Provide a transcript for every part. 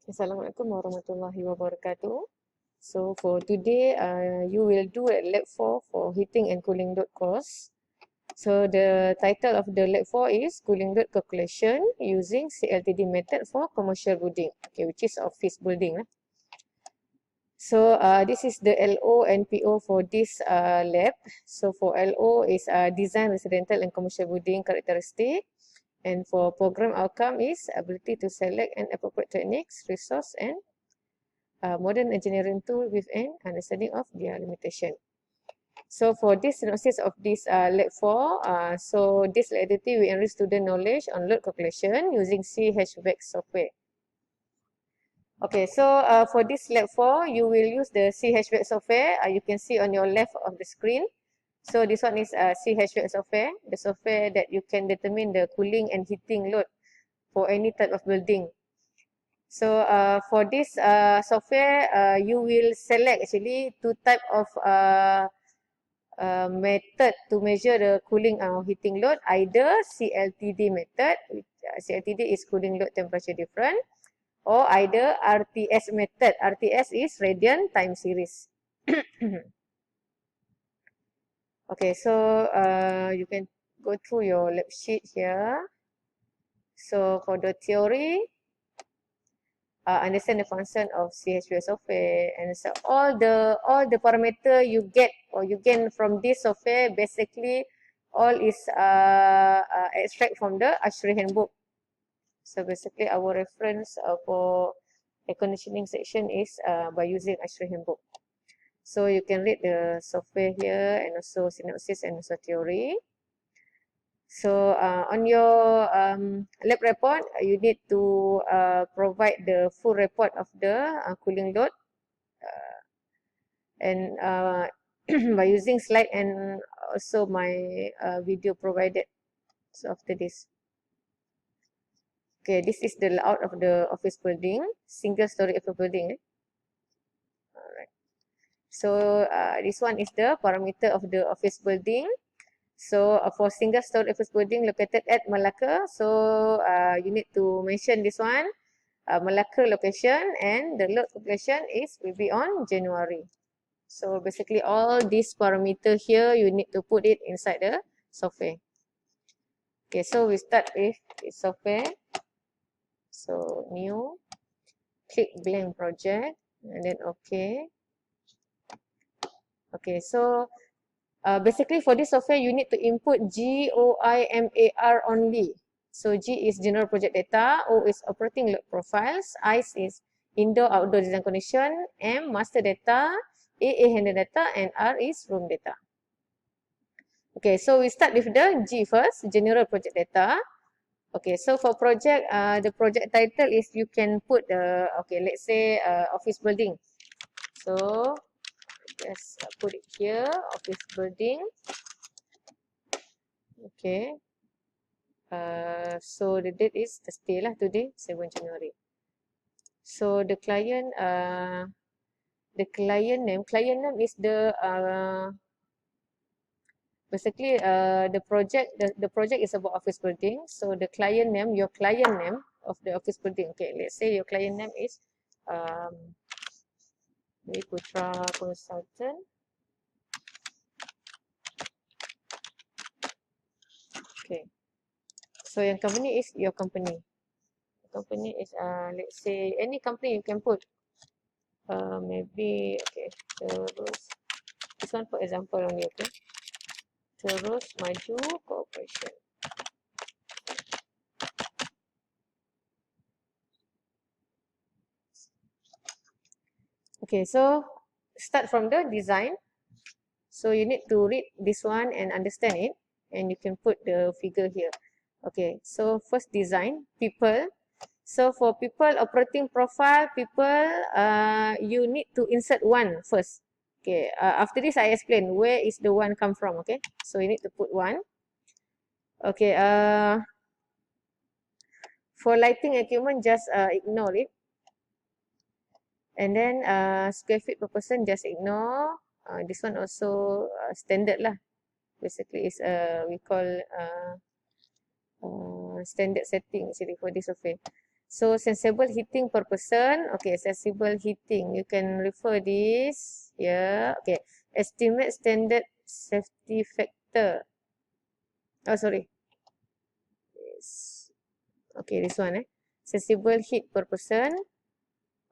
Assalamualaikum warahmatullahi wabarakatuh. So for today, you will do a lab 4 for heating and cooling load course. So the title of the lab 4 is cooling load calculation using CLTD method for commercial building, okay, which is office building. So this is the LO and PO for this lab. So for LO is design residential and commercial building characteristic. And for program outcome is ability to select an appropriate techniques, resource, and modern engineering tool with an understanding of their limitation. So for this synopsis of this lab 4, so this activity we enrich student knowledge on load calculation using CHVAC software. Okay, so for this lab 4, you will use the CHVAC software. You can see on your left of the screen. So this one is CHVAC software, the software that you can determine the cooling and heating load for any type of building. So for this software, you will select actually two type of method to measure the cooling or heating load. Either CLTD method, which, CLTD is cooling load temperature difference, or either RTS method. RTS is radian time series. Okay, so you can go through your lab sheet here. So for the theory, understand the function of CHVAC software, and so all the parameter you get or you gain from this software, basically all is extract from the ASHRAE handbook. So basically our reference for air conditioning section is by using ASHRAE handbook. So you can read the software here and also synopsis and also theory. So on your lab report, you need to provide the full report of the cooling load and by using slide and also my video provided. So after this. Okay, this is the layout of the office building, single story office building. Alright. So this one is the parameter of the office building. So for single story office building located at Malacca, so you need to mention this one, Malacca location, and the load calculation is will be on January. So basically all these parameter here you need to put it inside the software. Okay, so we start with the software. So new, click blank project, and then okay. Okay, so basically for this software, you need to input GOIMAR only. So G is general project data, O is operating load profiles, I is indoor outdoor design condition, M master data, A handle data, and R is room data. Okay, so we start with the G first, general project data. Okay, so for project, the project title is you can put the, okay, let's say office building. So just put it here, office building. Okay. So the date is Thursday lah today, 7 January. So the client name is the basically the project is about office building. So the client name, your client name of the office building. Okay, let's say your client name is Putra Consultant. Okay. So your company is your company. The company is let's say any company you can put. Maybe okay. Terus this one for example only, okay. Terus Maju Corporation. Okay, so start from the design. So you need to read this one and understand it, and you can put the figure here. Okay, so first design, people. So for people operating profile, people, you need to insert one first. Okay, after this I explain where is the one come from, okay. So you need to put one. Okay, for lighting equipment, just ignore it. And then square feet per person, just ignore. This one also standard lah. Basically is we call standard setting actually for this software. So sensible heating per person. Okay, sensible heating. You can refer this here. Okay, estimate standard safety factor. Oh, sorry. Yes. Okay, this one. Sensible heat per person.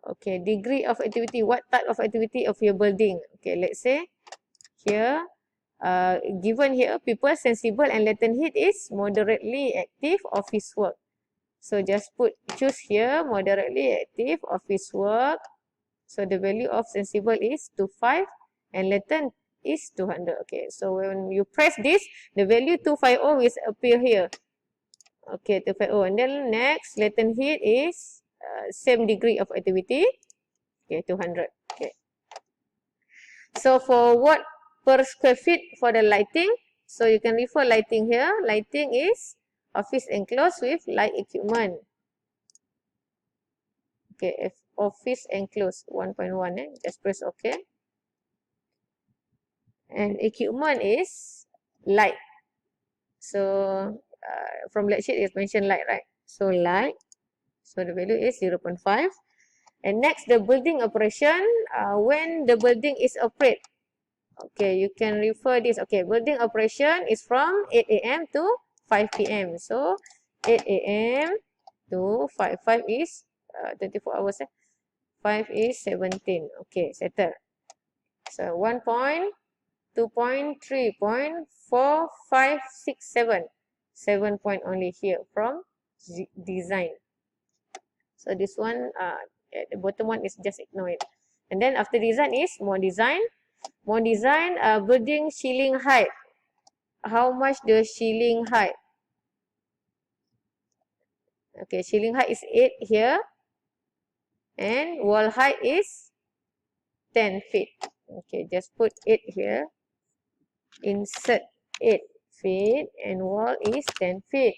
Okay, degree of activity. What type of activity of your building? Okay, let's say here. Given here, people sensible and latent heat is moderately active office work. So just choose here moderately active office work. So the value of sensible is 25 and latent is 200. Okay, so when you press this, the value 250 will appear here. Okay, 250. And then next, latent heat is same degree of activity. Okay, 200. Okay. So for what per square feet for the lighting? So you can refer lighting here. Lighting is office enclosed with light equipment. Okay, if office enclosed 1.1, just press OK. And equipment is light. So from light sheet, it's mentioned light, right? So light. So the value is 0.5. And next, the building operation. When the building is operate. Okay, you can refer this. Okay, building operation is from 8 a.m. to 5 p.m. So 8 a.m. to 5. 5 is 24 hours. 5 is 17. Okay, settle. So 1 point, 2 point, 3 point, 4, 5, 6, 7. 7 point only here from design. So this one, at the bottom one is just ignore it. And then after design is more design. More design, building ceiling height. How much the ceiling height? Okay, ceiling height is 8 here. And wall height is 10 feet. Okay, just put 8 here. Insert 8 feet and wall is 10 feet.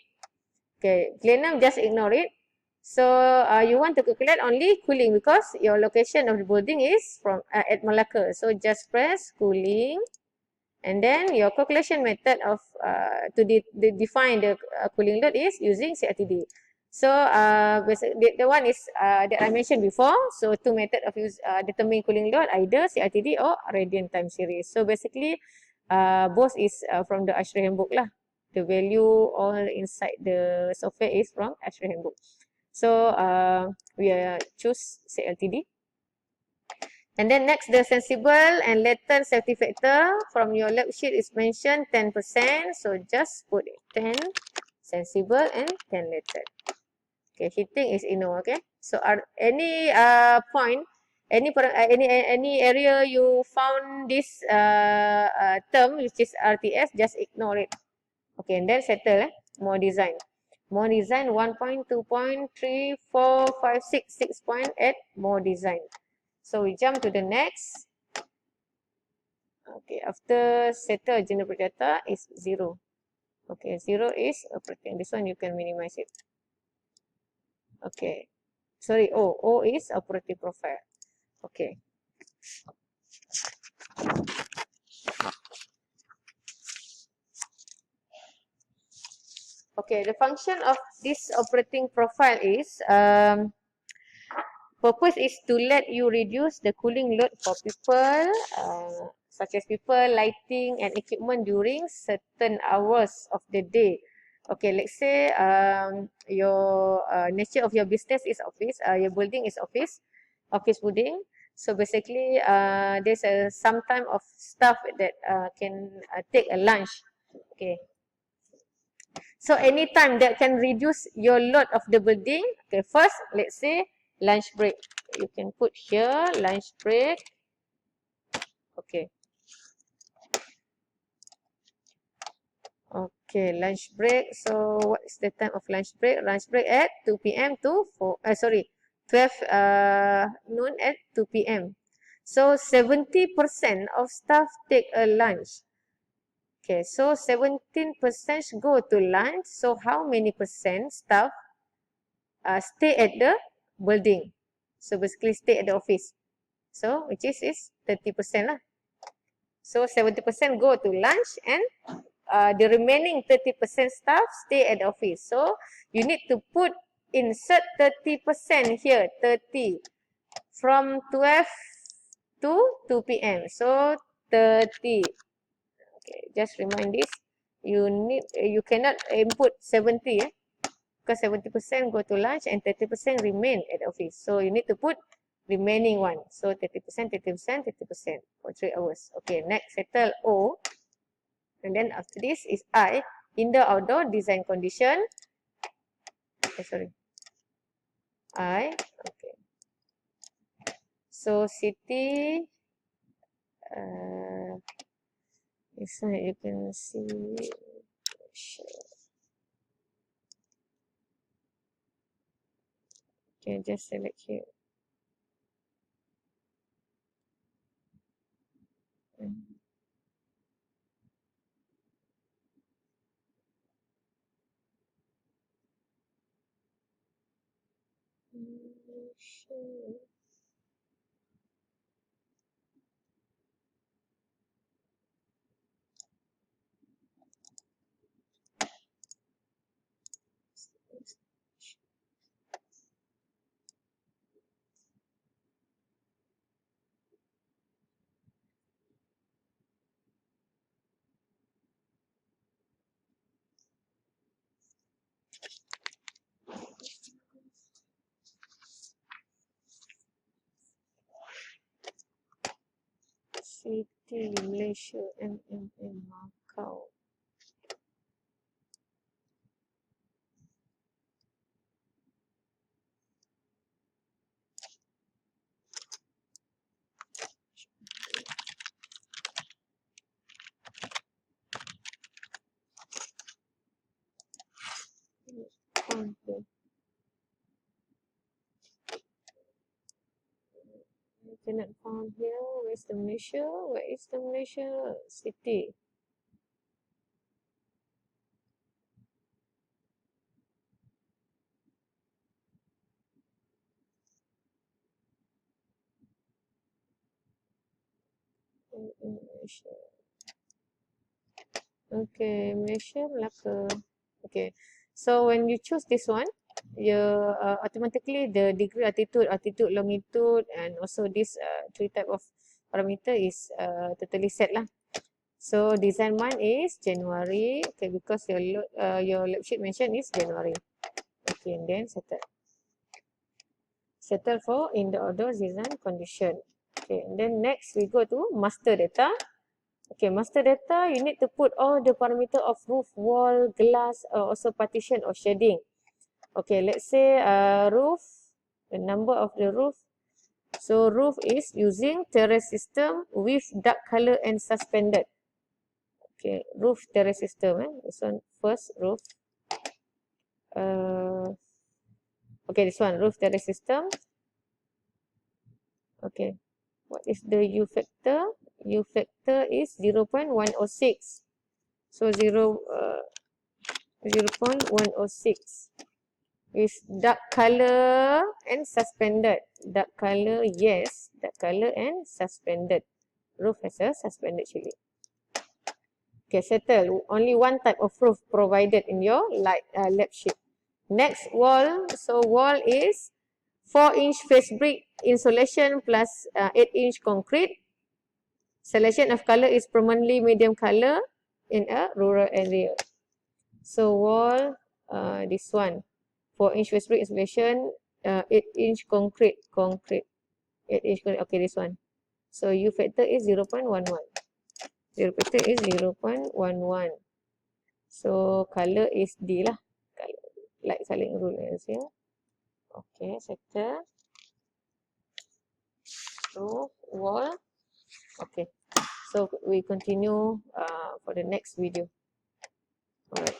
Okay, plenum, just ignore it. So you want to calculate only cooling because your location of the building is from at Malacca. So just press cooling. And then your calculation method of to define the cooling load is using CRTD. So basically the one is that I mentioned before. So two method of determining cooling load, either CRTD or radian time series. So basically both is from the ASHRAE handbook lah. The value all inside the software is from ASHRAE handbook. So we choose CRTD. And then next, the sensible and latent safety factor from your lab sheet is mentioned 10%. So just put it 10 sensible and 10 latent. Okay, heating is ignore. Okay, so any point, any area you found this term which is RTS, just ignore it. Okay, and then settle. More design. More design 1 point, 2 point, 3, 4, 5, 6, 6 point at more design. So we jump to the next. Okay, after settle general data is 0. Okay, 0 is operating. This one you can minimize it. Okay. Sorry, O is operating profile. Okay. Okay, the function of this operating profile is purpose is to let you reduce the cooling load for people, such as people, lighting and equipment during certain hours of the day. Okay, let's say your nature of your business is office, your building is office building. So basically, there's some time of staff that can take a lunch. Okay. So anytime that can reduce your load of the building. Okay, first, let's say lunch break. You can put here lunch break. Okay. Okay, lunch break. So what is the time of lunch break? Lunch break at 2 p.m. to 12 noon at 2 p.m. So 70% of staff take a lunch. Okay, so 17% go to lunch. So how many percent staff stay at the building? So basically stay at the office. So which is 30% lah. So 70% go to lunch and the remaining 30% staff stay at the office. So you need to put insert 30% here, 30 from 12 to 2 p.m. So 30. Okay, just remind this. You cannot input 70, because 70% go to lunch and 30% remain at the office. So you need to put remaining one. So 30%, 30%, 30% for 3 hours. Okay, next settle O. And then after this is I, indoor outdoor design condition. Okay, sorry. I, okay. So city, this one you can see. Okay, just select here. City Malaysia MMM Macau. Okay. I cannot find here. Where's the Malaysia? Where is the Malaysia city? Malaysia. Okay, Malaysia, Melaka. Okay, so when you choose this one, you automatically the degree, altitude, longitude, and also this three type of parameter is totally set lah. So design month is January. Okay, because your lab sheet mention is January. Okay, and then settle. Settle for indoor outdoor design condition. Okay, and then next we go to master data. Okay, master data, you need to put all the parameter of roof, wall, glass, also partition or shading. Okay, let's say roof, the number of the roof. So roof is using terrace system with dark color and suspended. Okay, roof terrace system. This one first roof. Okay, this one roof terrace system. Okay, what is the U factor? U factor is 0.106. So 0.106 with dark color and suspended. Dark color, yes. Dark color and suspended. Roof has a suspended chili. Okay, settle. Only one type of roof provided in your lab sheet. Next, wall. So wall is 4-inch face brick insulation plus 8-inch concrete. Selection of color is permanently medium color in a rural area. So wall, this one, 4-inch face brick insulation, 8-inch concrete. 8-inch concrete, okay, this one. So U factor is 0.11. U factor is 0.11. So color is D lah. Light coloring rule is here. Okay, settle. So wall. Okay. So we continue for the next video. Alright.